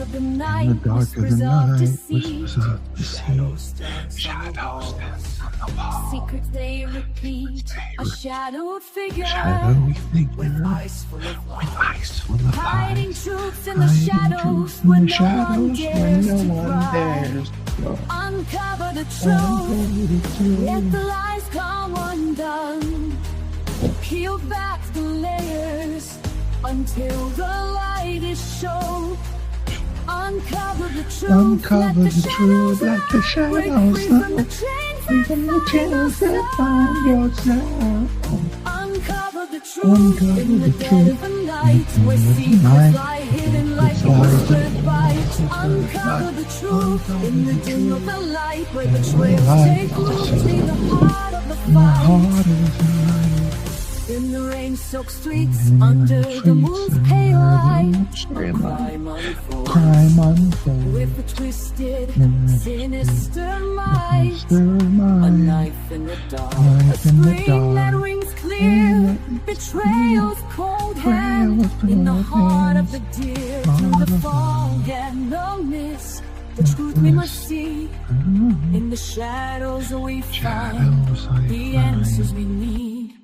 of the night, whispers of deceit, shadows dance on the wall. Secrets they repeat, a shadowed figure with eyes full of light, hiding truths in the shadows when no one dares to pry. Uncover the truth, let the lies come undone. Peel back the layers until the light is shown. Uncover the truth, let the shadows break free from the chains that bind yourself. Uncover the truth in the dead of the night, where secrets lie hidden like a whispered bite. Uncover the truth in the dim of the light, where the trails take root in the heart of the fight. In the rain-soaked streets, under the moon's pale light, crime unfolds with a twisted, sinister mind. A knife in the dark, a scream that rings clear. Betrayal's cold hand in the heart of the deer. Through the fog and the mist, the truth we must see. In the shadows we find the answers we need.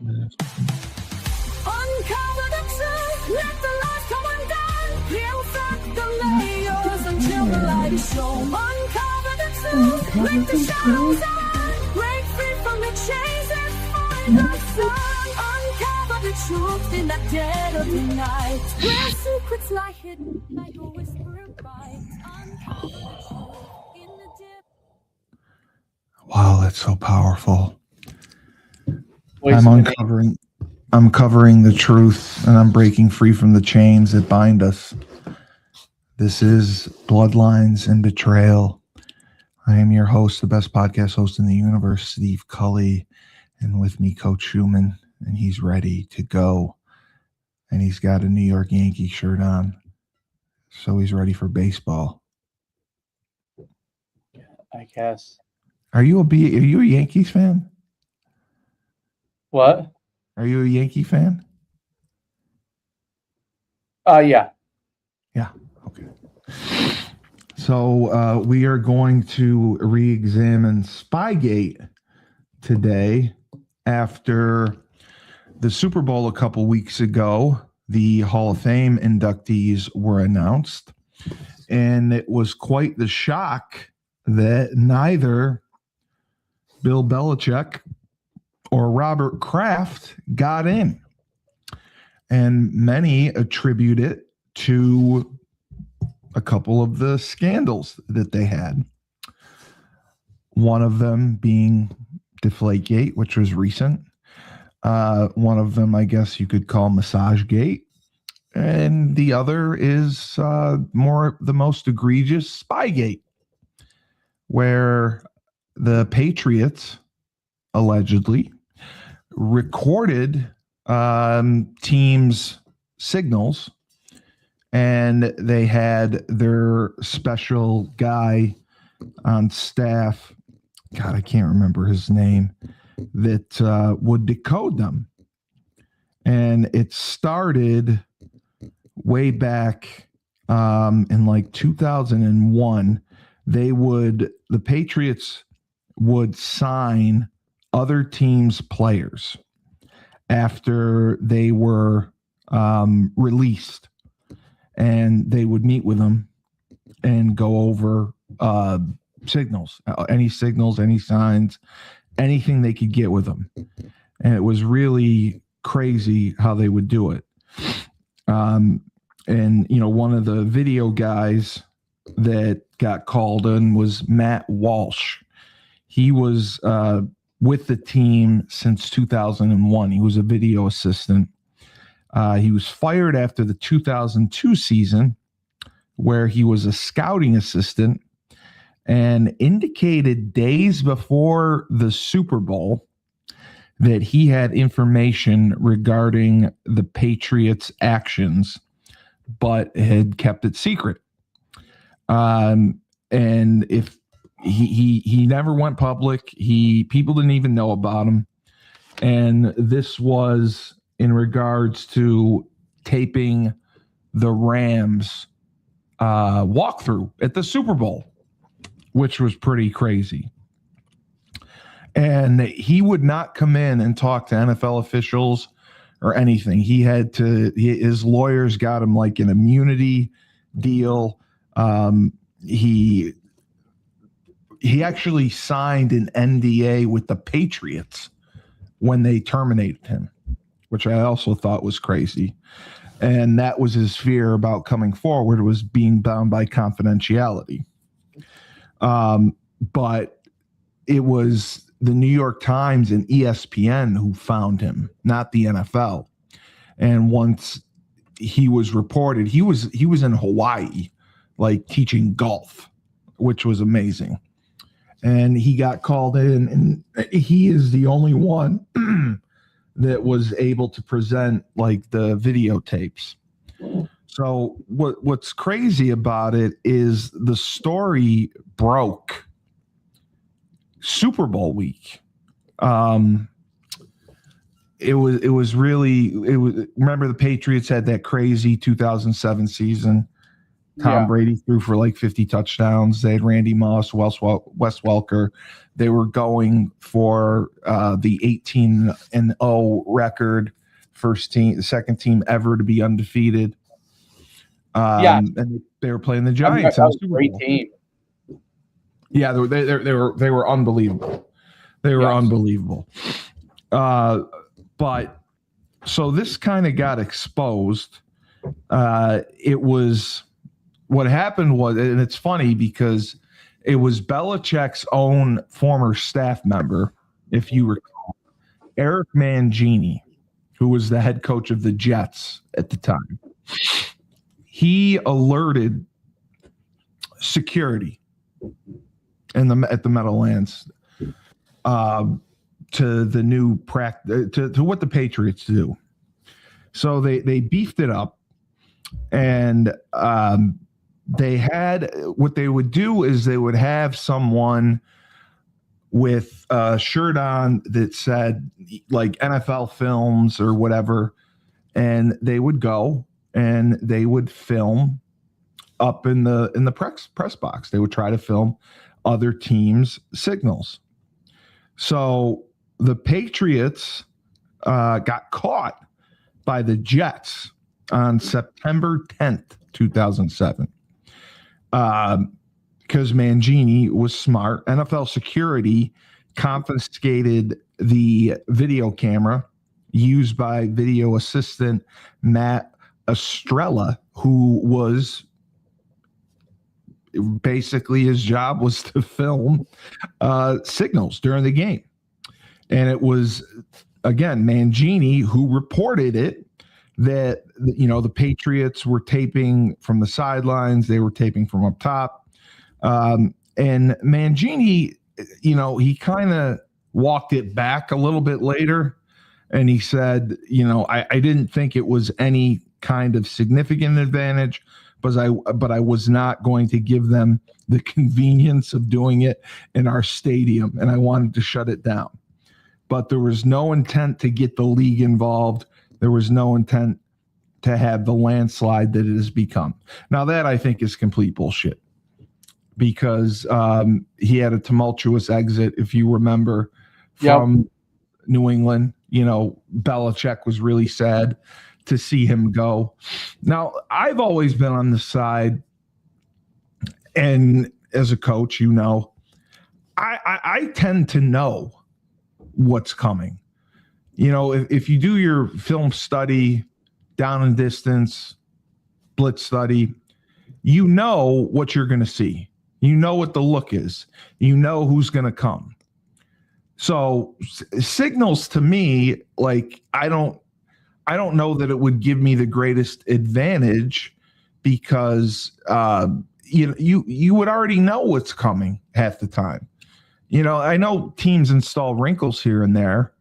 Uncover the truth, let the light come undone. Peel back the layers until the light is shown. Uncover the truth, let the shadows on. Break free from the chains and find the sun. Uncover the truth in the dead of the night, where secrets lie hidden like a whisper bite. Uncover the truth in the dead. Wow, that's so powerful. I'm covering the truth, and I'm breaking free from the chains that bind us. This is Bloodlines and Betrayal. I am your host, the best podcast host in the universe, Steve Cully, and with me, Coach Schumann, and he's ready to go. And he's got a New York Yankee shirt on, so he's ready for baseball. I guess. Are you a Yankees fan? What? Are you a Yankee fan? Yeah. Yeah. Okay. So we are going to re-examine Spygate today after the Super Bowl a couple weeks ago. The Hall of Fame inductees were announced, and it was quite the shock that neither Bill Belichick or Robert Kraft got in. And many attribute it to a couple of the scandals that they had. One of them being Deflategate, which was recent. One of them, I guess you could call Massagegate. And the other is the most egregious, Spygate, where the Patriots allegedly recorded teams' signals, and they had their special guy on staff, God, I can't remember his name, that would decode them. And it started way back in like 2001. The Patriots would sign other teams' players after they were released, and they would meet with them and go over signals, any signs, anything they could get with them. And it was really crazy how they would do it. And, one of the video guys that got called in was Matt Walsh. He was with the team since 2001. He was a video assistant. He was fired after the 2002 season, where he was a scouting assistant, and indicated days before the Super Bowl that he had information regarding the Patriots' actions, but had kept it secret. And if he never went public, people didn't even know about him. And this was in regards to taping the Rams walkthrough at the Super Bowl, which was pretty crazy. And he would not come in and talk to NFL officials or anything. He had to, his lawyers got him like an immunity deal. He actually signed an NDA with the Patriots when they terminated him, which I also thought was crazy. And that was his fear about coming forward, was being bound by confidentiality. But it was the New York Times and ESPN who found him, not the NFL. And once he was reported, he was in Hawaii, like teaching golf, which was amazing. And he got called in, and he is the only one that was able to present like the videotapes. So what's crazy about it is the story broke Super Bowl week. It was remember the Patriots had that crazy 2007 season. Tom Brady threw for like 50 touchdowns. They had Randy Moss, Wes Welker. They were going for the 18-0 record, second team ever to be undefeated. And they were playing the Giants. That was a great team. Yeah, they were unbelievable. They were unbelievable. But so this kind of got exposed. It was, what happened was, and it's funny because it was Belichick's own former staff member, if you recall, Eric Mangini, who was the head coach of the Jets at the time. He alerted security at the Meadowlands to the new practice, to what the Patriots do. So they beefed it up, and they had, what they would do is they would have someone with a shirt on that said like NFL Films or whatever, and they would go and they would film up in the press box. They would try to film other teams' signals. So the Patriots got caught by the Jets on September 10th, 2007. Because Mangini was smart. NFL security confiscated the video camera used by video assistant Matt Estrella, who was basically, his job was to film signals during the game. And it was, again, Mangini who reported it, that, you know, the Patriots were taping from the sidelines. They were taping from up top. And Mangini, you know, he kind of walked it back a little bit later. And he said, you know, I didn't think it was any kind of significant advantage, but I was not going to give them the convenience of doing it in our stadium. And I wanted to shut it down. But there was no intent to get the league involved. There was no intent to have the landslide that it has become. Now, that I think is complete bullshit, because he had a tumultuous exit, if you remember, from New England. You know, Belichick was really sad to see him go. Now, I've always been on the side, and as a coach, you know, I tend to know what's coming. You know, if you do your film study, down and distance, blitz study, you know what you're going to see. You know what the look is. You know who's going to come. So signals to me, like, I don't know that it would give me the greatest advantage, because you would already know what's coming half the time. You know, I know teams install wrinkles here and there,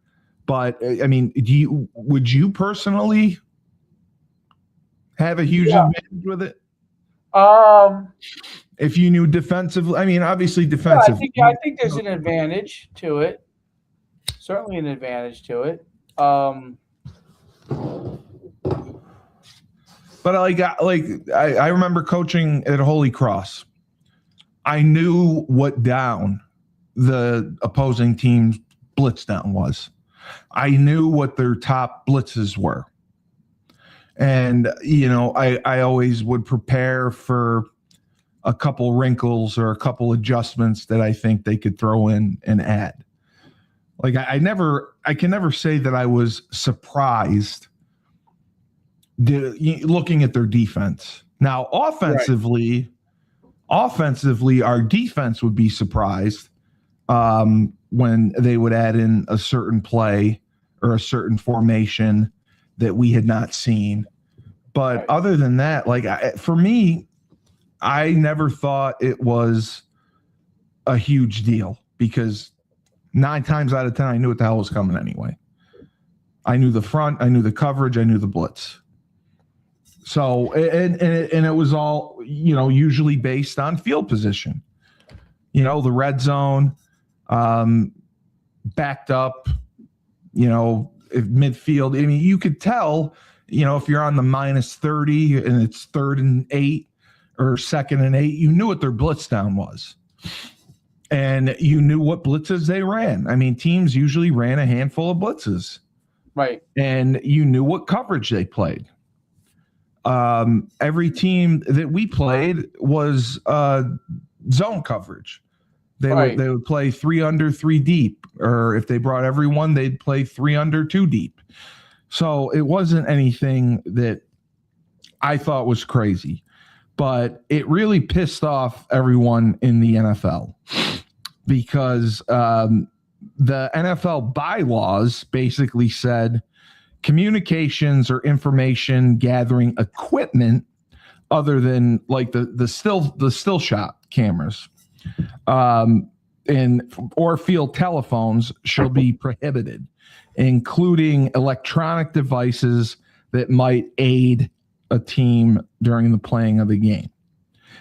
but I mean, would you personally have a huge advantage with it? If you knew defensively, I mean, obviously defensive. I think there's an advantage to it. Certainly an advantage to it. But But I remember coaching at Holy Cross. I knew what down the opposing team's blitz down was. I knew what their top blitzes were. And, I always would prepare for a couple wrinkles or a couple adjustments that I think they could throw in and add. Like I can never say that I was surprised looking at their defense. Now, offensively, our defense would be surprised when they would add in a certain play or a certain formation that we had not seen. But other than that, for me, I never thought it was a huge deal because 9 times out of 10, I knew what the hell was coming anyway. I knew the front, I knew the coverage, I knew the blitz. So, and it was all, usually based on field position. The red zone, backed up, midfield. I mean, you could tell, if you're on the -30 and it's 3rd and 8 or 2nd and 8, you knew what their blitz down was. And you knew what blitzes they ran. I mean, teams usually ran a handful of blitzes. Right. And you knew what coverage they played. Every team that we played was zone coverage. They would play 3 under, 3 deep, or if they brought everyone, they'd play 3 under, 2 deep. So it wasn't anything that I thought was crazy, but it really pissed off everyone in the NFL because the NFL bylaws basically said communications or information gathering equipment other than like the still shot cameras or field telephones shall be prohibited, including electronic devices that might aid a team during the playing of the game,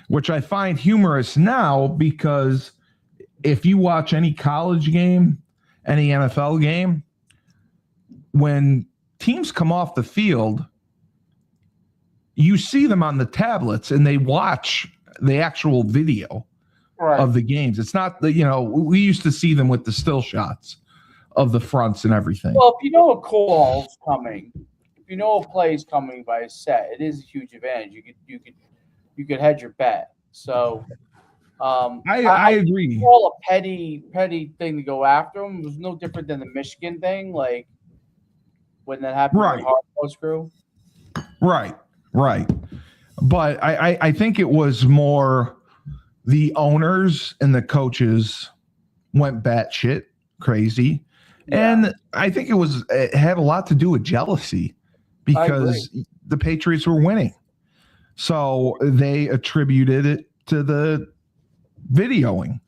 which I find humorous now because if you watch any college game, any NFL game, when teams come off the field, you see them on the tablets and they watch the actual video of the games. It's not we used to see them with the still shots of the fronts and everything. Well, if you know a call's coming, if you know a play's coming by a set, it is a huge advantage. You could hedge your bet. So I agree. All a petty thing to go after them. It was no different than the Michigan thing, like when that happened with Harbaugh's crew. Right. But I think it was more the owners and the coaches went batshit crazy. Yeah. And I think it had a lot to do with jealousy because the Patriots were winning. So they attributed it to the videoing.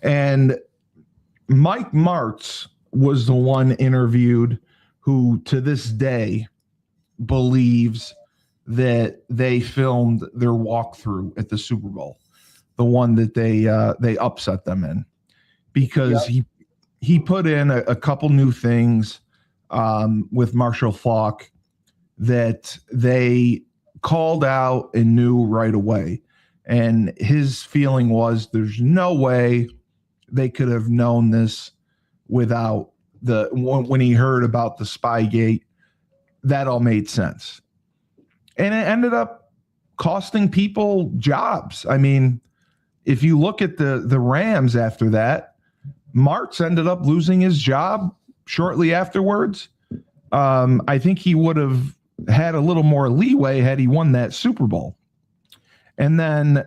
And Mike Martz was the one interviewed who to this day believes that they filmed their walkthrough at the Super Bowl, the one that they upset them in, because he put in a couple new things with Marshall Faulk that they called out and knew right away. And his feeling was there's no way they could have known this without when he heard about the Spygate, that all made sense. And it ended up costing people jobs. I mean, if you look at the Rams after that, Martz ended up losing his job shortly afterwards. I think he would have had a little more leeway had he won that Super Bowl. And then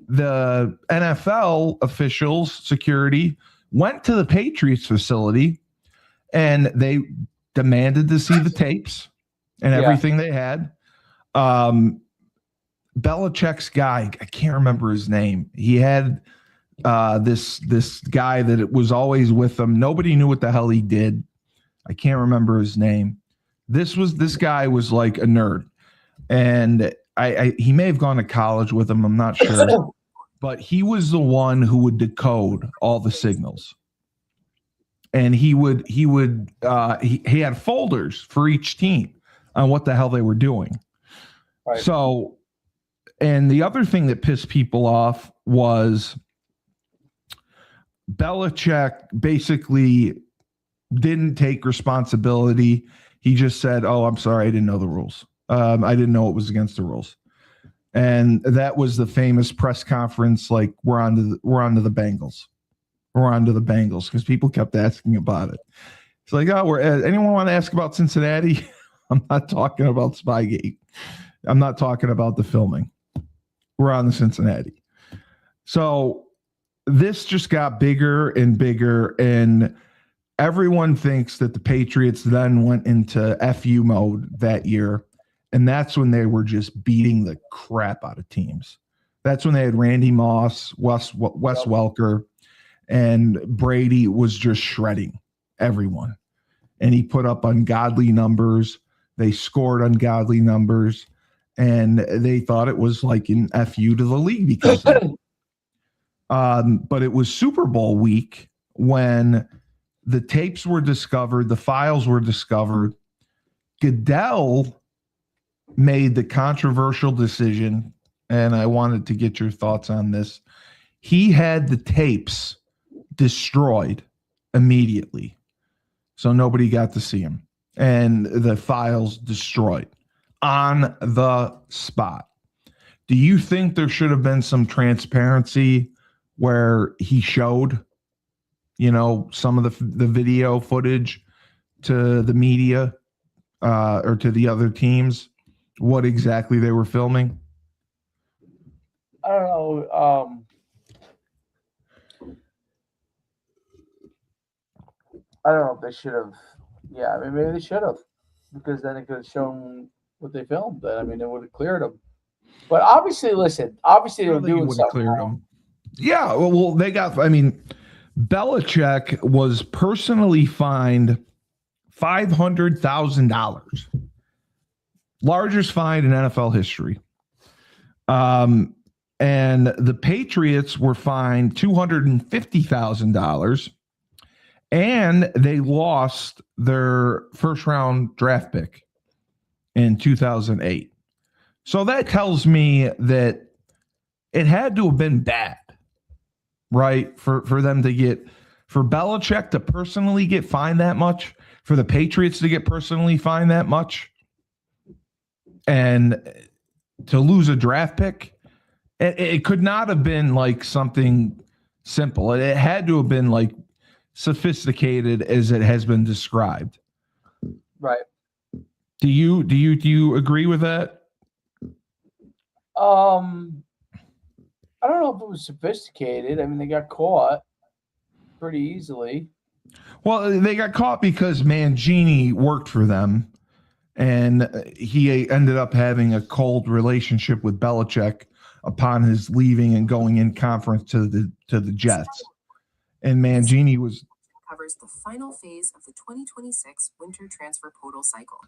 the NFL officials, security, went to the Patriots facility and they demanded to see the tapes and everything they had. Belichick's guy, I can't remember his name. He had this guy that was always with him. Nobody knew what the hell he did. I can't remember his name. This guy was like a nerd, and he may have gone to college with him. I'm not sure, but he was the one who would decode all the signals, and he had folders for each team on what the hell they were doing. Right. So, and the other thing that pissed people off was Belichick basically didn't take responsibility. He just said, "Oh, I'm sorry, I didn't know the rules. I didn't know it was against the rules." And that was the famous press conference, like we're on to the Bengals. We're on to the Bengals, because people kept asking about it. It's like, oh, anyone want to ask about Cincinnati? I'm not talking about Spygate. I'm not talking about the filming. We're on the Cincinnati. So this just got bigger and bigger, and everyone thinks that the Patriots then went into FU mode that year, and that's when they were just beating the crap out of teams. That's when they had Randy Moss, Wes Welker, and Brady was just shredding everyone. And he put up ungodly numbers. They scored ungodly numbers, and they thought it was like an FU to the league because of it. But it was Super Bowl week when the tapes were discovered, the files were discovered. Goodell made the controversial decision, and I wanted to get your thoughts on this. He had the tapes destroyed immediately, so nobody got to see him, and the files destroyed on the spot. Do you think there should have been some transparency where he showed, some of the video footage to the media or to the other teams, what exactly they were filming? I don't know. I don't know if they should have. Yeah, I mean, maybe they should have, because then it could have shown what they filmed. I mean, it would have cleared them. But obviously, they were doing something. Yeah, well, they got. I mean, Belichick was personally fined $500,000, largest fine in NFL history. And the Patriots were fined $250,000, and they lost their first-round draft pick in 2008. So that tells me that it had to have been bad, right? For them to for Belichick to personally get fined that much, for the Patriots to get personally fined that much, and to lose a draft pick. It could not have been like something simple. It had to have been like sophisticated as it has been described. Right. Do you agree with that? I don't know if it was sophisticated. I mean, they got caught pretty easily. Well, they got caught because Mangini worked for them, and he ended up having a cold relationship with Belichick upon his leaving and going in conference to the Jets. And Mangini covers the final phase of the 2026 winter transfer portal cycle,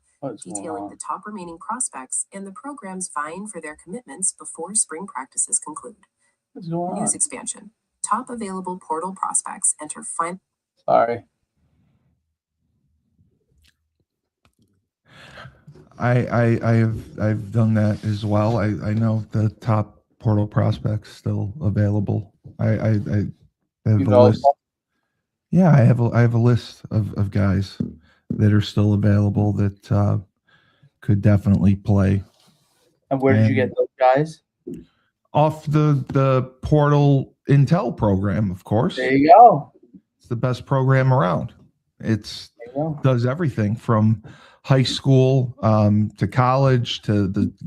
detailing the top remaining prospects and the programs vying for their commitments before spring practices conclude. News expansion. Top available portal prospects enter final. Sorry. I've done that as well. I know the top portal prospects still available. I have a list. Yeah, I have a list of guys that are still available that could definitely play. And where did you get those guys? Off the Portal Intel program, of course. There you go. It's the best program around. Does everything from high school to college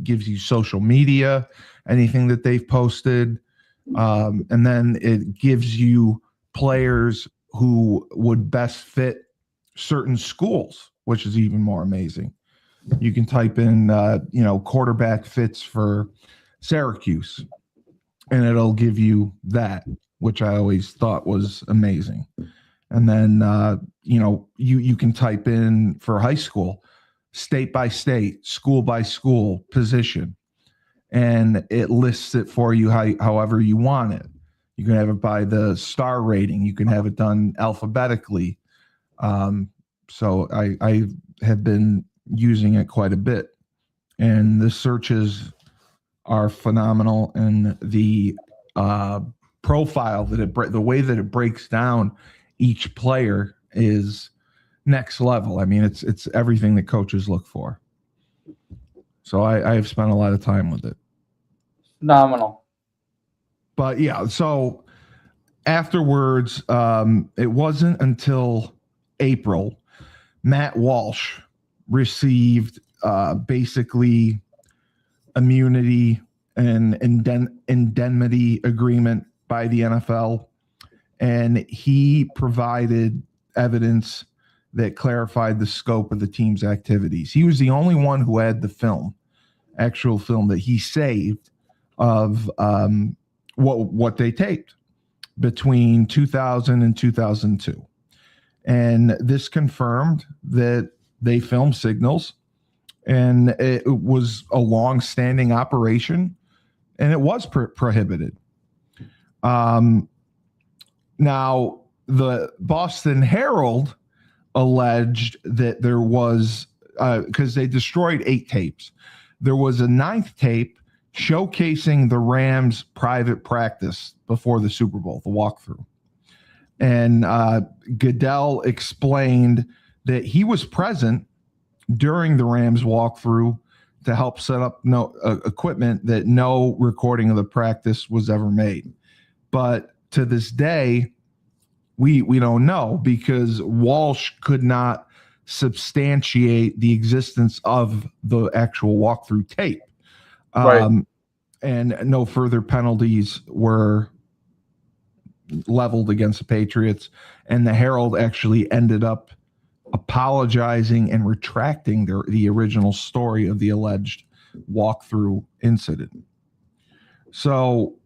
gives you social media, anything that they've posted, and then it gives you players who would best fit certain schools, which is even more amazing. You can type in quarterback fits for Syracuse, and it'll give you that, which I always thought was amazing. And then you can type in for high school, state by state, school by school, position, and it lists it for you however you want it. You can have it by the star rating. You can have it done alphabetically. So I have been using it quite a bit, and the searches are phenomenal, and the profile the way that it breaks down each player is next level. I mean, it's everything that coaches look for. So I have spent a lot of time with it. Phenomenal. But yeah, so afterwards, it wasn't until April, Matt Walsh received basically immunity and indemnity agreement by the NFL, and he provided evidence that clarified the scope of the team's activities. He was the only one who had the actual film that he saved of what they taped between 2000 and 2002. And this confirmed that they filmed signals, and it was a long-standing operation, and it was prohibited. Now, the Boston Herald alleged that there was, because they destroyed 8 tapes, there was a 9th tape showcasing the Rams' private practice before the Super Bowl, the walkthrough. And Goodell explained that he was present during the Rams walkthrough to help set up equipment, that no recording of the practice was ever made. But to this day, we don't know, because Walsh could not substantiate the existence of the actual walkthrough tape. Right. And no further penalties were leveled against the Patriots. And the Herald actually ended up apologizing and retracting the original story of the alleged walkthrough incident. So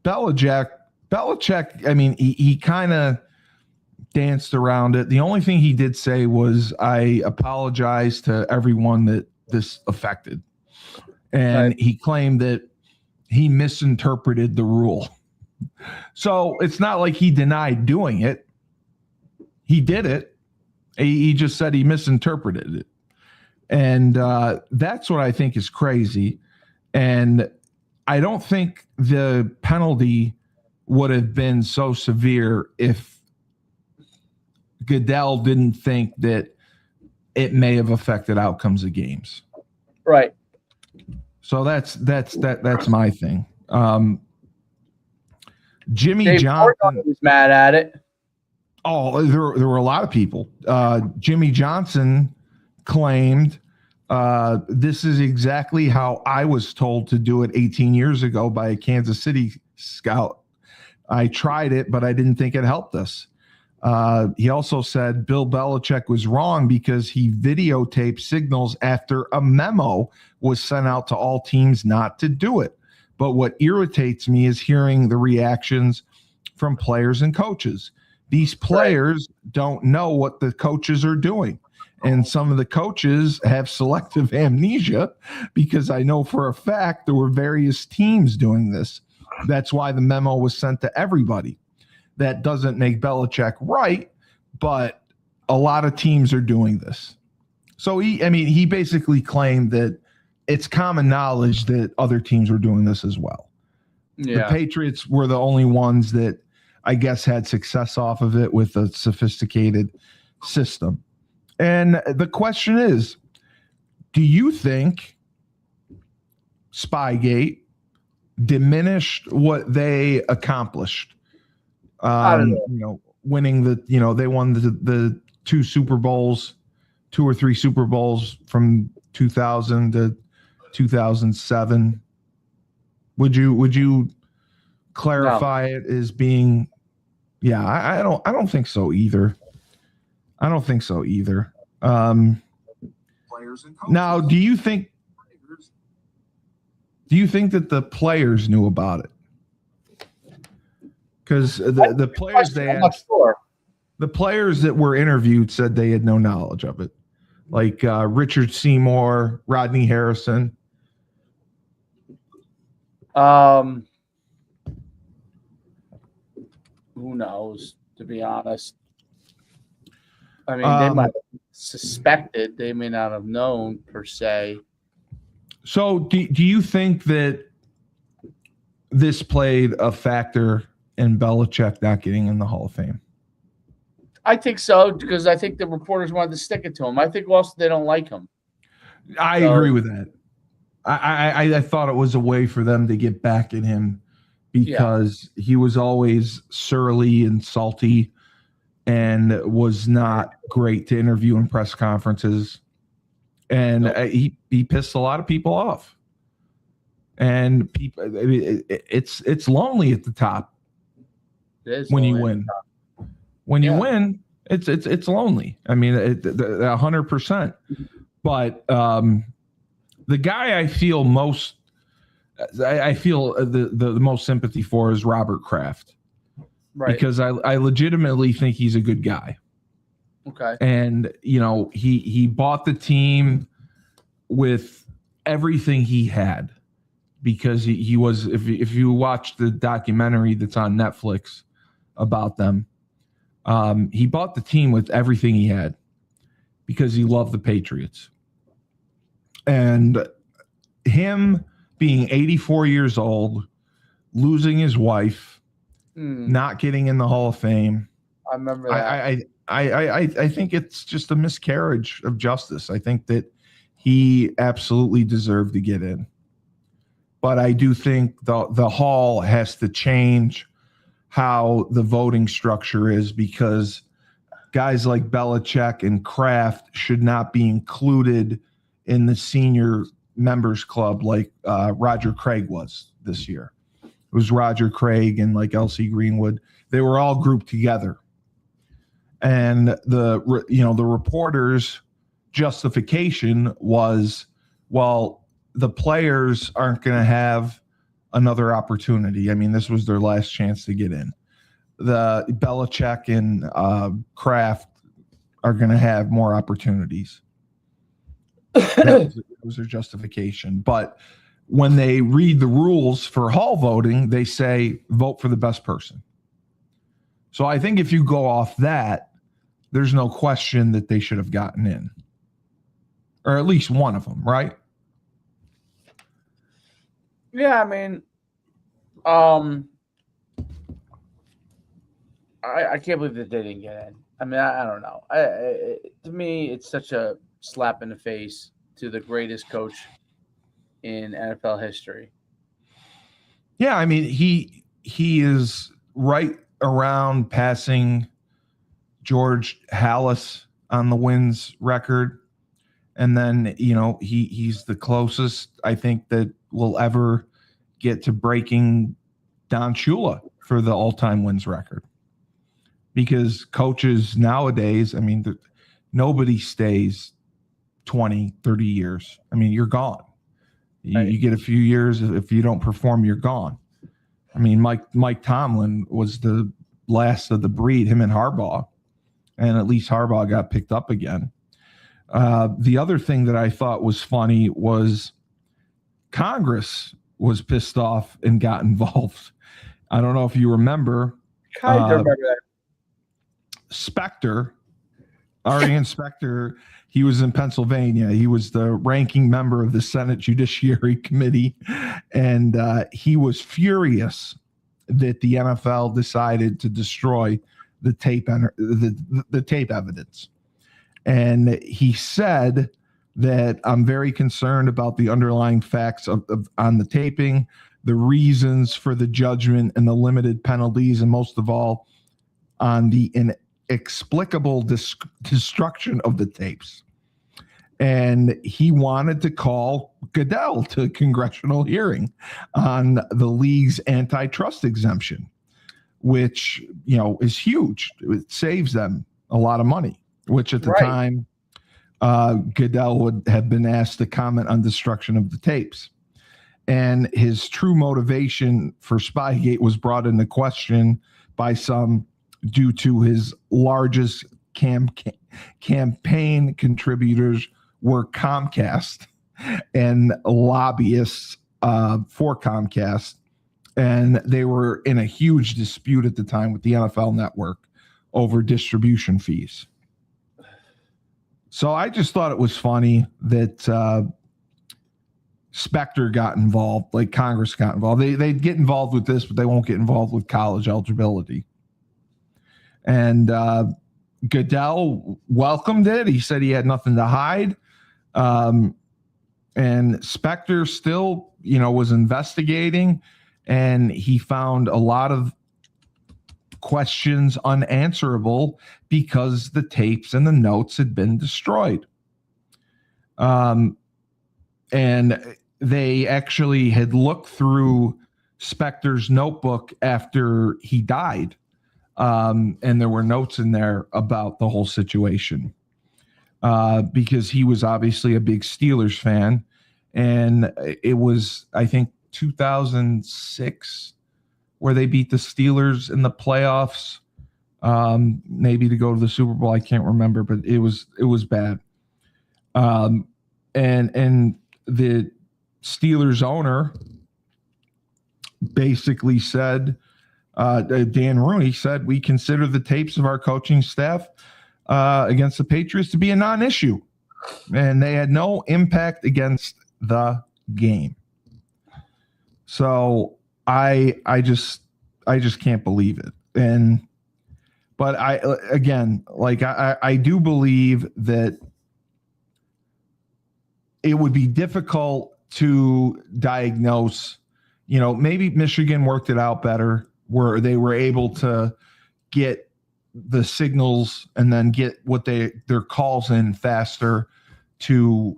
Belichick, I mean, he kind of danced around it. The only thing he did say was, I apologize to everyone that this affected. And Right. he claimed that he misinterpreted the rule. So it's not like he denied doing it. He did it. He just said he misinterpreted it. And that's what I think is crazy. And I don't think the penalty would have been so severe if Goodell didn't think that it may have affected outcomes of games. Right. So that's my thing. Jimmy Dave Johnson was mad at it. Oh, there were a lot of people. Jimmy Johnson claimed this is exactly how I was told to do it 18 years ago by a Kansas City scout. I tried it, but I didn't think it helped us. He also said Bill Belichick was wrong because he videotaped signals after a memo was sent out to all teams not to do it. But what irritates me is hearing the reactions from players and coaches. These players don't know what the coaches are doing. And some of the coaches have selective amnesia, because I know for a fact there were various teams doing this. That's why the memo was sent to everybody. That doesn't make Belichick right, but a lot of teams are doing this. So he basically claimed that it's common knowledge that other teams were doing this as well. Yeah. The Patriots were the only ones that I guess had success off of it with a sophisticated system. And the question is, do you think Spygate diminished what they accomplished? I don't know. Winning they won the 2 Super Bowls, 2 or 3 Super Bowls from 2000 to 2007. Would you clarify it as being? Yeah, I don't think so either. I don't think so either. Now, do you think that the players knew about it? Because the players the players that were interviewed said they had no knowledge of it, like Richard Seymour, Rodney Harrison. Who knows, to be honest. I mean, they might have suspected. They may not have known, per se. So do you think that this played a factor in Belichick not getting in the Hall of Fame? I think so, because I think the reporters wanted to stick it to him. I think also they don't like him. I agree with that. I thought it was a way for them to get back at him because he was always surly and salty and was not great to interview in press conferences. And he pissed a lot of people off. And people, it's lonely at the top. It is when you win. When you win, it's lonely. I mean, 100%. But the guy I feel the most sympathy for is Robert Kraft, right? Because I legitimately think he's a good guy. Okay. And he bought the team with everything he had, because he was, if you watch the documentary that's on Netflix about them, he bought the team with everything he had because he loved the Patriots. And him being 84 years old, losing his wife, not getting in the Hall of Fame. I remember that. I think it's just a miscarriage of justice. I think that he absolutely deserved to get in. But I do think the Hall has to change how the voting structure is, because guys like Belichick and Kraft should not be included in the senior members club like Roger Craig was this year. It was Roger Craig and like L.C. Greenwood. They were all grouped together. And the reporters' justification was, well, the players aren't going to have another opportunity. I mean, this was their last chance to get in. The Belichick and Kraft are going to have more opportunities. That was their justification. But when they read the rules for Hall voting, they say vote for the best person. So I think if you go off that, there's no question that they should have gotten in, or at least one of them, right? Yeah, I mean, I can't believe that they didn't get in. I mean, I don't know. To me, it's such a slap in the face to the greatest coach in NFL history. Yeah, I mean, he is right around passing George Halas on the wins record. And then, he's the closest, I think, that will ever get to breaking Don Shula for the all-time wins record. Because coaches nowadays, I mean, nobody stays 20, 30 years. I mean, you're gone. You get a few years. If you don't perform, you're gone. I mean, Mike Tomlin was the last of the breed, him and Harbaugh. And at least Harbaugh got picked up again. The other thing that I thought was funny was Congress was pissed off and got involved. I don't know if you remember. Kind of remember that. Arian Specter, he was in Pennsylvania. He was the ranking member of the Senate Judiciary Committee, and he was furious that the NFL decided to destroy the tape the tape evidence. And he said that I'm very concerned about the underlying facts on the taping, the reasons for the judgment and the limited penalties, and most of all, on the inexplicable destruction of the tapes. And he wanted to call Goodell to a congressional hearing on the league's antitrust exemption, which, is huge. It saves them a lot of money, which at the time, Goodell would have been asked to comment on destruction of the tapes. And his true motivation for Spygate was brought into question by some due to his largest campaign contributors were Comcast and lobbyists for Comcast. And they were in a huge dispute at the time with the NFL Network over distribution fees. So I just thought it was funny that Specter got involved, like Congress got involved. They'd get involved with this, but they won't get involved with college eligibility. And Goodell welcomed it. He said he had nothing to hide. And Specter still, was investigating, and he found a lot of questions unanswerable because the tapes and the notes had been destroyed. And they actually had looked through Specter's notebook after he died. And there were notes in there about the whole situation. Because he was obviously a big Steelers fan. And it was, I think, 2006 where they beat the Steelers in the playoffs, maybe to go to the Super Bowl. I can't remember, but it was bad. And the Steelers owner basically said, Dan Rooney said, we consider the tapes of our coaching staff against the Patriots to be a non-issue, and they had no impact against the game. So I just can't believe it. But I do believe that it would be difficult to diagnose. Maybe Michigan worked it out better, where they were able to get the signals and then get what their calls in faster to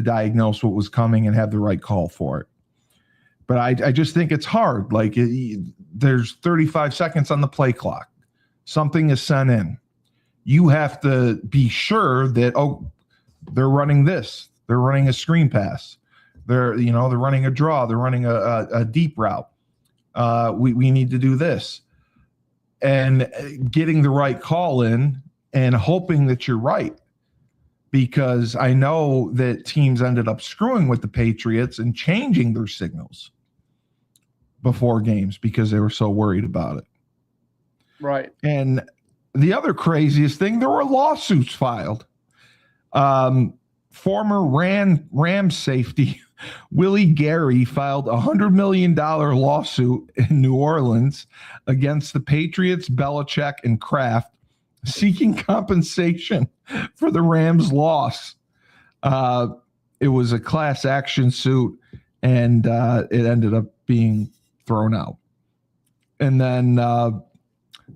diagnose what was coming and have the right call for it. But I just think it's hard. Like there's 35 seconds on the play clock. Something is sent in. You have to be sure that, they're running this. They're running a screen pass. They're running a draw. They're running a deep route. We need to do this. And getting the right call in and hoping that you're right. Because I know that teams ended up screwing with the Patriots and changing their signals before games because they were so worried about it. Right. And the other craziest thing, there were lawsuits filed. Former Rams safety Willie Gary filed a $100 million lawsuit in New Orleans against the Patriots, Belichick, and Kraft, seeking compensation for the Rams' loss. It was a class action suit, and it ended up being thrown out. And then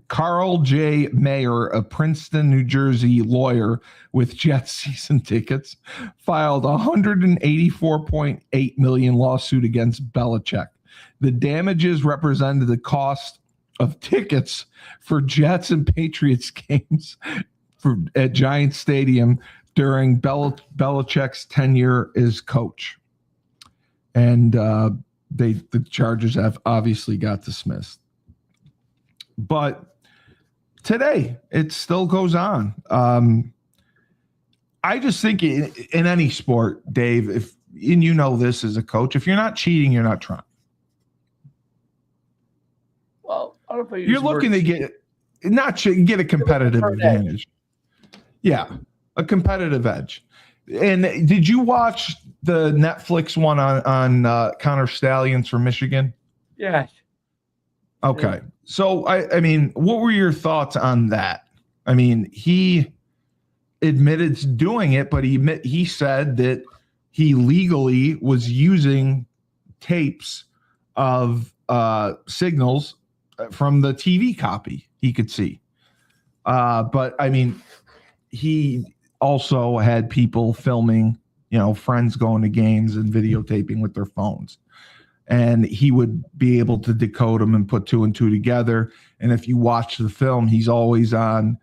Carl J. Mayer, a Princeton, New Jersey lawyer with Jets season tickets, filed a $184.8 million lawsuit against Belichick. The damages represented the cost of tickets for Jets and Patriots games at Giant Stadium during Belichick's tenure as coach. And the charges have obviously got dismissed. But today, it still goes on. I just think in any sport, Dave, and you know this as a coach, if you're not cheating, you're not trying. Well, I don't know if you're looking to get a competitive advantage. Yeah, a competitive edge. And did you watch the Netflix one on Connor Stallions from Michigan? Yeah. Okay. Yeah. So, I mean, what were your thoughts on that? I mean, he admitted to doing it, but he said that he legally was using tapes of signals from the TV copy he could see. But, I mean, he also had people filming, friends going to games and videotaping with their phones. And he would be able to decode them and put two and two together. And if you watch the film, he's always on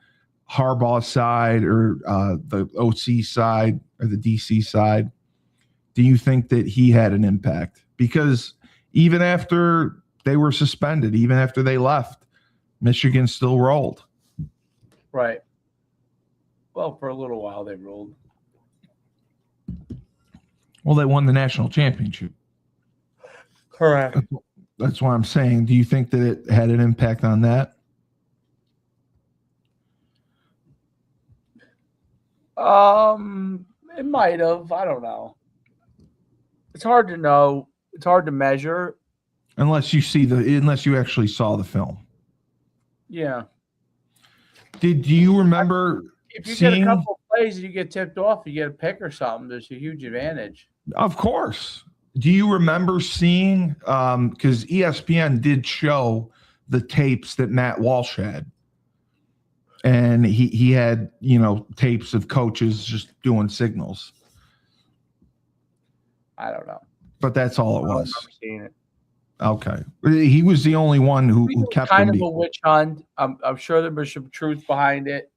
Harbaugh's side or the OC side or the DC side. Do you think that he had an impact? Because even after they were suspended, even after they left, Michigan still rolled. Right. Well, for a little while they rolled. Well, they won the national championship. Correct. That's why I'm saying, do you think that it had an impact on that? It might have. I don't know. It's hard to know. It's hard to measure. Unless you actually saw the film. Yeah. Do you remember if you get a couple of plays and you get tipped off, you get a pick or something, there's a huge advantage. Of course. Do you remember seeing, because ESPN did show the tapes that Matt Walsh had. And he had, tapes of coaches just doing signals. I don't know. But that's all it was. I've never seen it. Okay. He was the only one who kept kind of a witch hunt. I'm sure there was some truth behind it,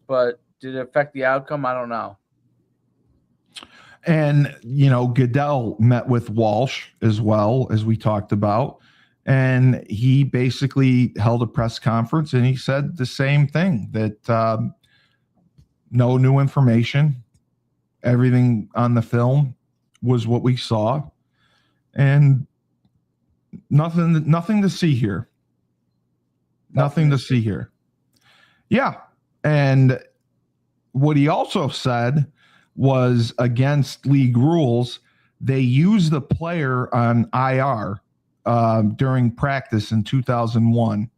but did it affect the outcome? I don't know. And, Goodell met with Walsh as well, as we talked about. And he basically held a press conference and he said the same thing, that no new information. Everything on the film was what we saw. And nothing to see here. Nothing to see here. Yeah. And what he also said was, against league rules, they used the player on IR during practice in 2001.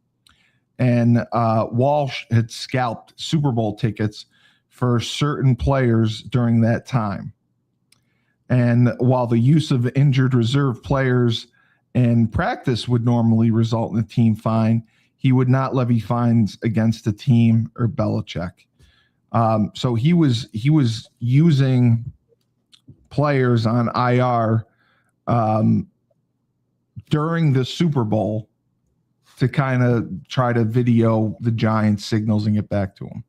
And Walsh had scalped Super Bowl tickets for certain players during that time. And while the use of injured reserve players in practice would normally result in a team fine, he would not levy fines against the team or Belichick. So he was using players on IR during the Super Bowl to kind of try to video the Giants signals and get back to him.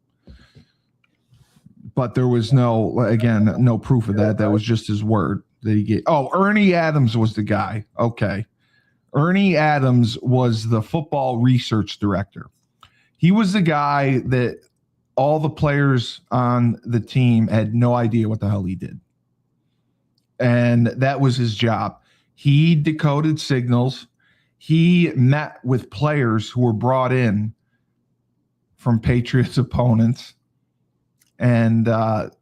But there was no proof of that. That was just his word that he gave. Oh, Ernie Adams was the guy. Okay. Ernie Adams was the football research director. He was the guy that all the players on the team had no idea what the hell he did. And that was his job. He decoded signals. He met with players who were brought in from Patriots opponents and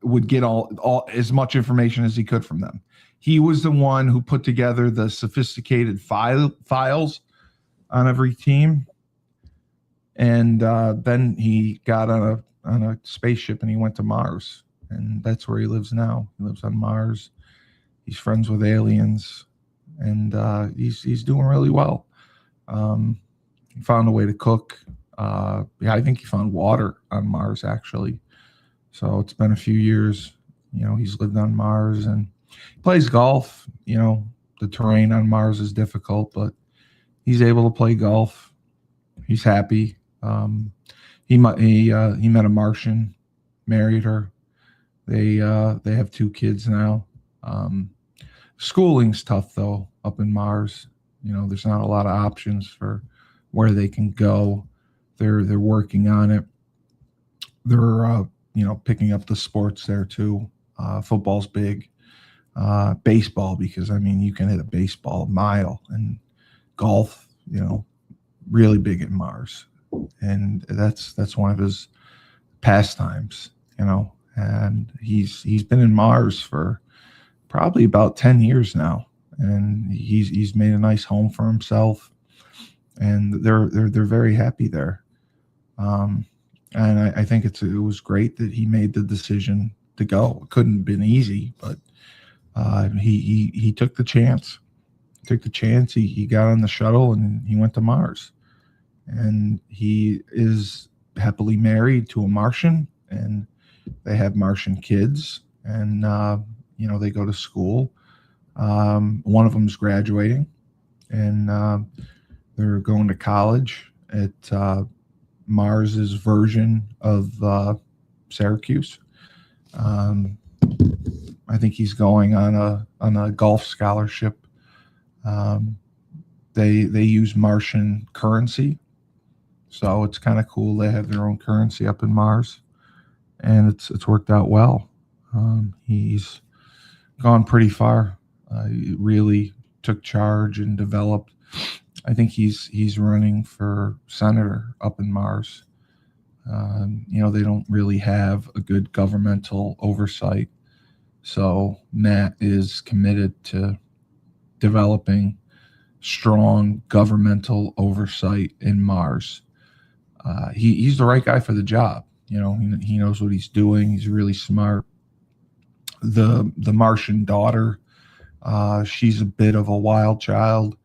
would get all as much information as he could from them. He was the one who put together the sophisticated files on every team. And then he got on a spaceship and he went to Mars. And that's where he lives now. He lives on Mars. He's friends with aliens. And he's doing really well. He found a way to cook. I think he found water on Mars, actually. So it's been a few years. He's lived on Mars and he plays golf. The terrain on Mars is difficult, but he's able to play golf. He's happy. He met a Martian, married her. They have 2 kids now. Schooling's tough though up in Mars. There's not a lot of options for where they can go. They're working on it. They're picking up the sports there too. Football's big. Baseball, because you can hit a baseball a mile, and golf, really big at Mars. And that's one of his pastimes, and he's been in Mars for probably about 10 years now, and he's made a nice home for himself, and they're very happy there. And I think it was great that he made the decision to go. It couldn't have been easy, but he took the chance. He got on the shuttle and he went to Mars. And he is happily married to a Martian, and they have Martian kids, and they go to school. One of them is graduating, and they're going to college at Mars's version of Syracuse. I think he's going on a golf scholarship. They use Martian currency. So it's kind of cool. They have their own currency up in Mars, and it's worked out well. He's gone pretty far. He really took charge and developed. I think he's running for senator up in Mars. They don't really have a good governmental oversight So Matt is committed to developing strong governmental oversight in Mars. He's the right guy for the job. You know, he knows what he's doing. He's really smart. The Martian daughter, she's a bit of a wild child.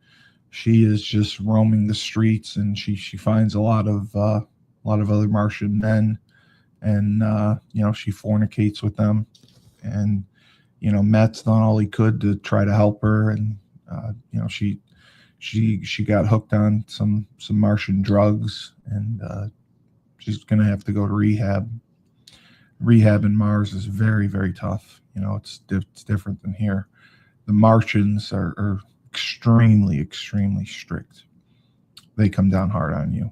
She is just roaming the streets, and she finds a lot of other Martian men, and she fornicates with them. And Matt's done all he could to try to help her, and she got hooked on some Martian drugs, and she's going to have to go to rehab. Rehab in Mars is very, very tough. It's different than here. The Martians are extremely, extremely strict. They come down hard on you.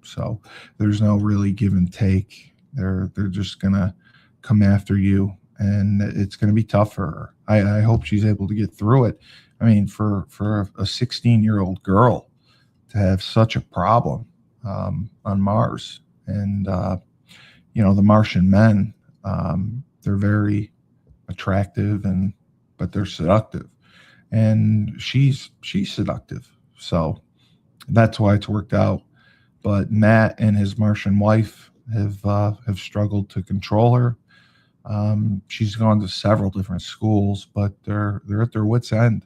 So there's no really give and take. They're just going to come after you, and it's going to be tough for her. I hope she's able to get through it. I mean, for a 16-year-old girl to have such a problem on Mars, and the Martian men, they're very attractive, but they're seductive, and she's seductive. So that's why it's worked out. But Matt and his Martian wife have struggled to control her. She's gone to several different schools, but they're at their wits' end.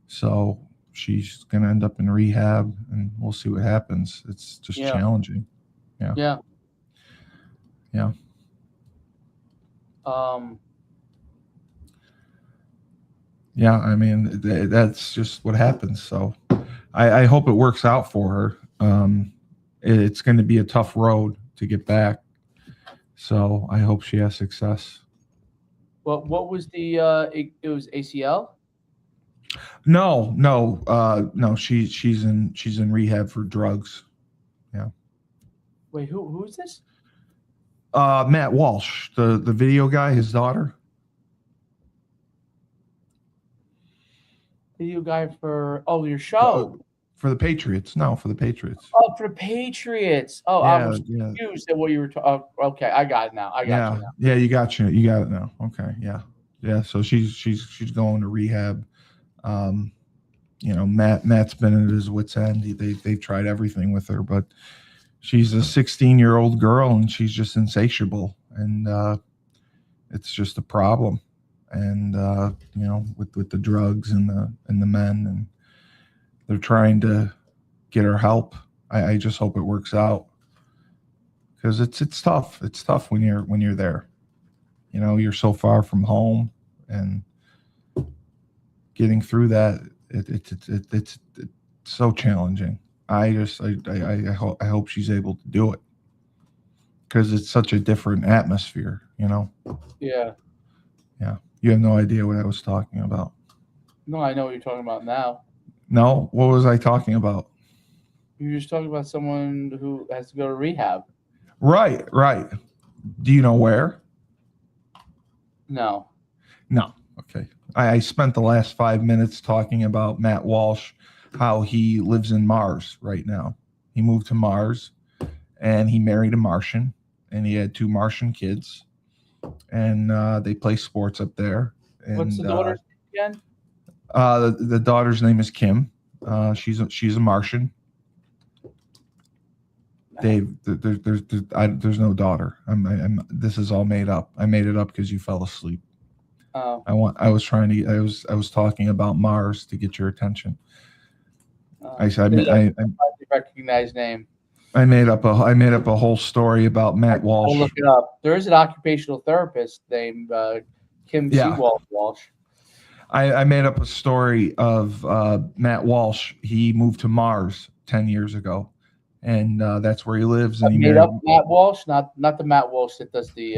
So she's going to end up in rehab, and we'll see what happens. It's just challenging. Yeah. I mean, that's just what happens. So I hope it works out for her. It's going to be a tough road to get back. So I hope she has success. Well, what was the it was ACL? No. She's in rehab for drugs. Yeah. Wait, who is this? Matt Walsh, the video guy, his daughter. Video guy for your show. For the Patriots. No, for the Patriots. Oh, for the Patriots. Oh, I was confused at what you were talking. Okay, I got it now. I got you now. Yeah, you got it now. Okay, yeah. So she's going to rehab. Matt's been at his wit's end. They've tried everything with her, but she's a 16-year-old girl, and she's just insatiable, and it's just a problem. And with the drugs and the men, and they're trying to get her help. I just hope it works out, because it's tough. It's tough when you're there. You're so far from home, and getting through that, it's so challenging. I hope she's able to do it, because it's such a different atmosphere. Yeah. You have no idea what I was talking about. No, I know what you're talking about now. No, what was I talking about? You were just talking about someone who has to go to rehab. Right. Do you know where? No. Okay. I spent the last 5 minutes talking about Matt Walsh, how he lives in Mars right now. He moved to Mars, and he married a Martian, and he had 2 Martian kids, and they play sports up there. And, what's the daughter's name again? The daughter's name is Kim. She's a Martian. Dave, there's no daughter. This is all made up. I made it up because you fell asleep. Oh. I was talking about Mars to get your attention. I recognized name. I made up a whole story about Matt Walsh. I'll look it up. There is an occupational therapist named Kim Walsh. I made up a story of Matt Walsh. He moved to Mars 10 years ago, and that's where he lives. And he made up Matt Walsh, not the Matt Walsh that does the.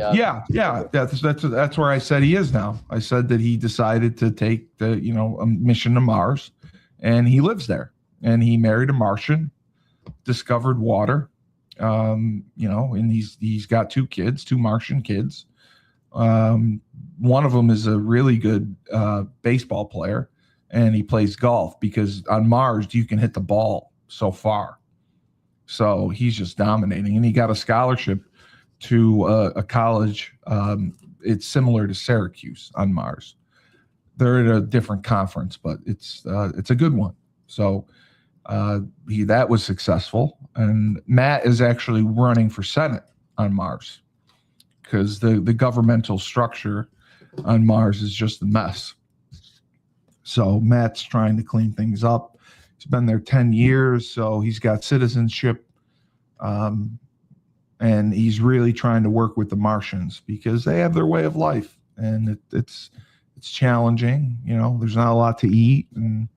That's where I said he is now. I said that he decided to take a mission to Mars, and he lives there. And he married a Martian, discovered water, and he's got 2 kids, 2 Martian kids. One of them is a really good baseball player, and he plays golf, because on Mars you can hit the ball so far. So he's just dominating, and he got a scholarship to a college it's similar to Syracuse on Mars. They're in a different conference, but it's a good one. So that was successful, and Matt is actually running for Senate on Mars because the governmental structure on Mars is just a mess. So Matt's trying to clean things up. He's been there 10 years, so he's got citizenship, and he's really trying to work with the Martians because they have their way of life, and it's challenging. There's not a lot to eat and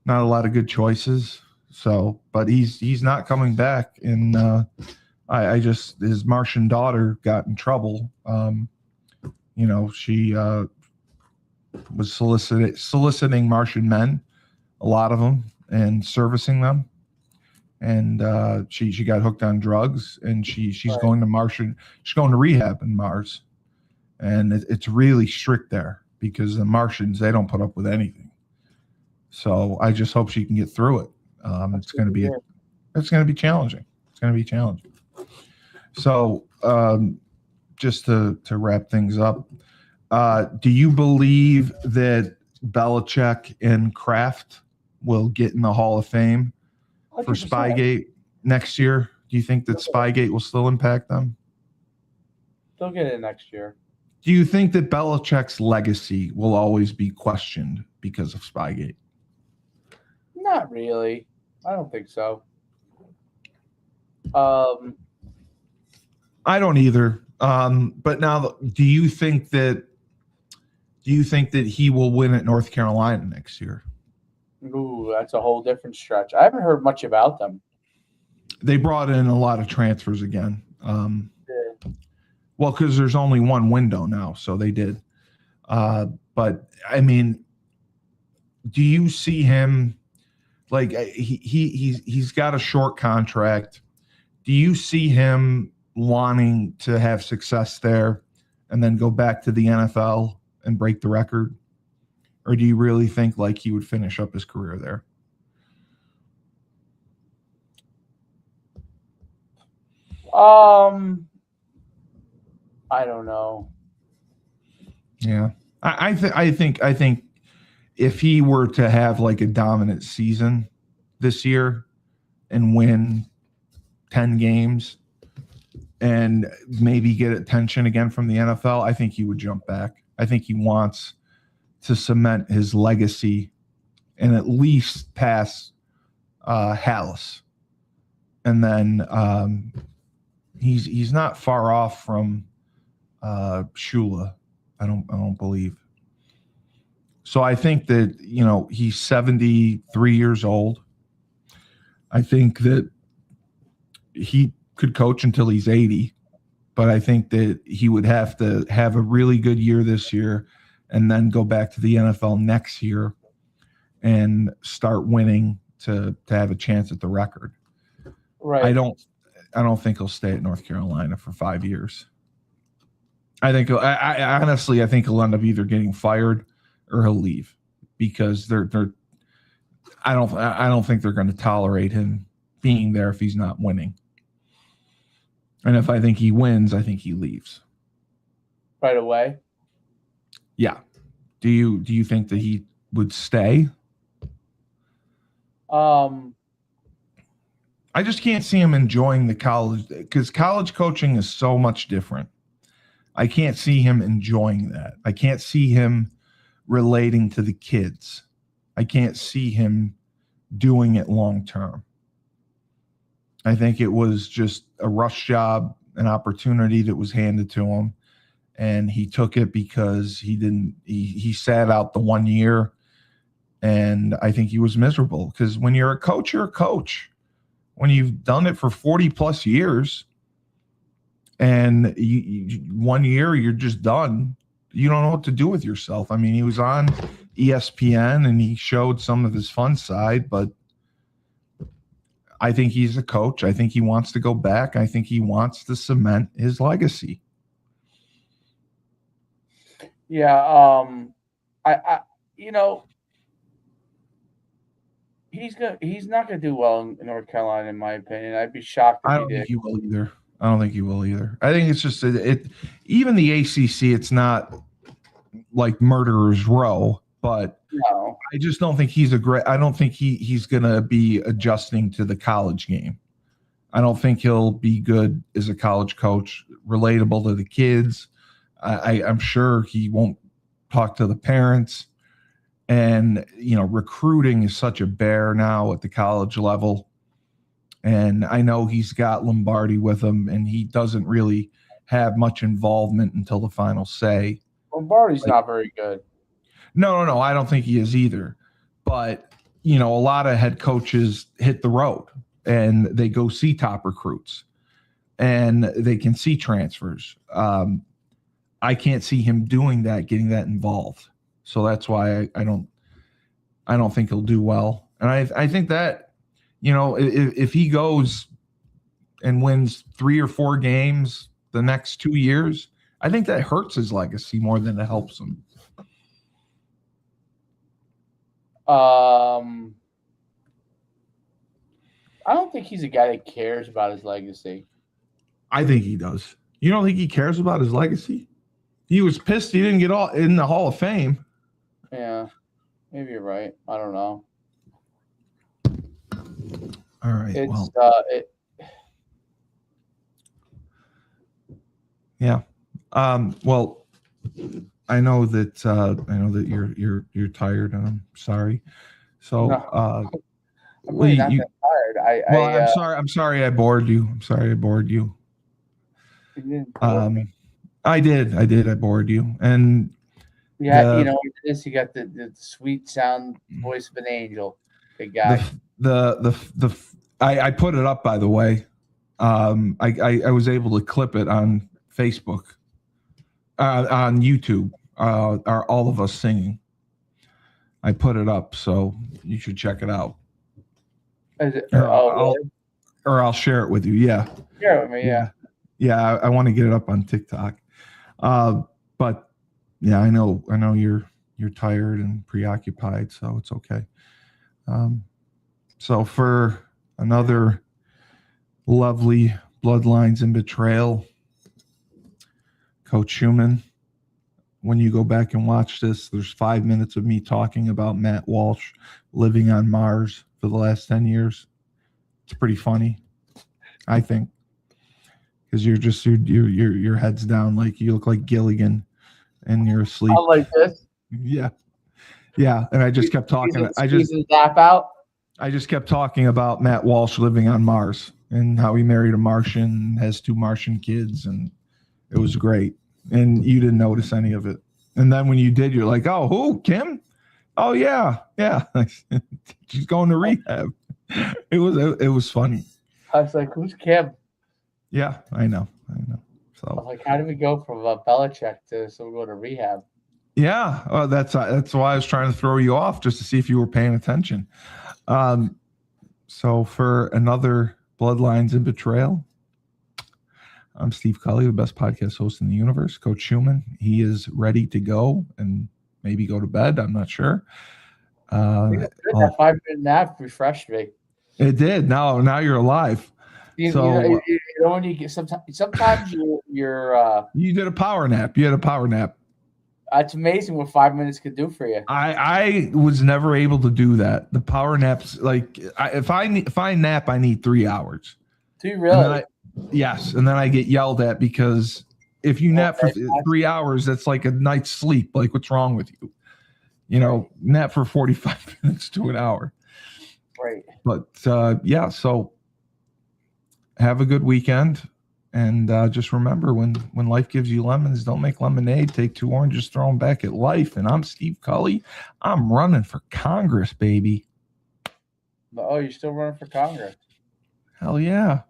not a lot of good choices. So, but he's not coming back, and his Martian daughter got in trouble. She was soliciting Martian men, a lot of them, and servicing them. And she got hooked on drugs, and she's Right. going to rehab in Mars. And it's really strict there because the Martians, they don't put up with anything. So I just hope she can get through it. It's going to be challenging. It's going to be challenging. So just to wrap things up, do you believe that Belichick and Kraft will get in the Hall of Fame 100%. for Spygate next year? Do you think that Spygate will still impact them? They'll get it next year. Do you think that Belichick's legacy will always be questioned because of Spygate? Not really. I don't think so. I don't either. But now, do you think that he will win at North Carolina next year? Ooh, that's a whole different stretch. I haven't heard much about them. They brought in a lot of transfers again. Yeah. Well, because there's only one window now, so they did. But I mean, do you see him like he's got a short contract? Do you see him wanting to have success there and then go back to the NFL and break the record? Or do you really think like he would finish up his career there? I don't know. Yeah. I think if he were to have like a dominant season this year and win 10 games and maybe get attention again from the NFL, I think he would jump back. I think he wants to cement his legacy and at least pass Hallis. And then he's not far off from Shula. I don't believe. So I think that, he's 73 years old. I think that he could coach until he's 80, but I think that he would have to have a really good year this year and then go back to the NFL next year and start winning to have a chance at the record. Right. I don't think he'll stay at North Carolina for 5 years. I honestly think he'll end up either getting fired or he'll leave because I don't think they're going to tolerate him being there if he's not winning. And if I think he wins, I think he leaves Right away. Yeah. Do you think that he would stay? Um, I just can't see him enjoying the college, because college coaching is so much different. I can't see him enjoying that. I can't see him relating to the kids. I can't see him doing it long term. I think it was just a rush job, an opportunity that was handed to him, and he took it because he sat out the 1 year, and I think he was miserable, because when you're a coach, you're a coach. When you've done it for 40 plus years and you 1 year, you're just done. You don't know what to do with yourself. I mean, he was on ESPN and he showed some of his fun side, but I think he's a coach. I think he wants to go back. I think he wants to cement his legacy. Yeah. I he's not gonna do well in North Carolina, in my opinion. I'd be shocked if I he don't did. think he will either. I don't think he will either. I think it's just even the ACC. It's not like murderer's row, but no. I just don't think he's I don't think he's going to be adjusting to the college game. I don't think he'll be good as a college coach, relatable to the kids. I'm sure he won't talk to the parents. And, recruiting is such a bear now at the college level. And I know he's got Lombardi with him, and he doesn't really have much involvement until the final say. Lombardi's not very good. No, I don't think he is either. But, a lot of head coaches hit the road and they go see top recruits and they can see transfers. I can't see him doing that, getting that involved. So that's why I don't think he'll do well. And I think that, if he goes and wins 3 or 4 games the next 2 years, I think that hurts his legacy more than it helps him. I don't think he's a guy that cares about his legacy. I think he does. You don't think he cares about his legacy? He was pissed he didn't get in the Hall of Fame. Yeah, maybe you're right. I don't know. All right. Yeah. Well, I know that you're tired, and I'm sorry. So, no, I'm really not that tired. I'm sorry I bored you. I'm sorry I bored you. You didn't bore me. I did. I bored you, and yeah, you got the sweet sound voice of an angel, big guy. I put it up, by the way. I was able to clip it on Facebook, on YouTube. Are all of us singing? I put it up, so you should check it out. Or I'll share it with you. Yeah, share it with me. Yeah. I want to get it up on TikTok. But yeah, I know you're tired and preoccupied, so it's okay. So for another lovely Bloodlines and Betrayal, Coach Schumann, when you go back and watch this, there's 5 minutes of me talking about Matt Walsh living on Mars for the last 10 years. It's pretty funny, I think, because your head's down, like you look like Gilligan and you're asleep. I like this. Yeah. And I just kept talking. I just kept talking about Matt Walsh living on Mars and how he married a Martian, has 2 Martian kids, and it was great. And you didn't notice any of it. And then when you did, you're like, "Oh, who? Kim? Oh yeah. She's going to rehab." It was funny. I was like, "Who's Kim?" Yeah, I know. So I was like, "How did we go from Belichick to someone going to rehab?" Yeah, that's why I was trying to throw you off, just to see if you were paying attention. So for another Bloodlines and Betrayal, I'm Steve Cully, the best podcast host in the universe. Coach Schumann, he is ready to go and maybe go to bed. I'm not sure. That 5-minute nap refreshed me. It did. Now you're alive. When you get sometimes you're you did a power nap. You had a power nap. It's amazing what 5 minutes could do for you. I was never able to do that. The power naps, like if I nap, I need 3 hours. Do you really? Yes, and then I get yelled at because if you nap for 3 hours, that's like a night's sleep. Like, what's wrong with you? Nap for 45 minutes to an hour. Right. But so have a good weekend. And just remember, when life gives you lemons, don't make lemonade. Take 2 oranges, throw them back at life. And I'm Steve Cully. I'm running for Congress, baby. Oh, you're still running for Congress? Hell yeah.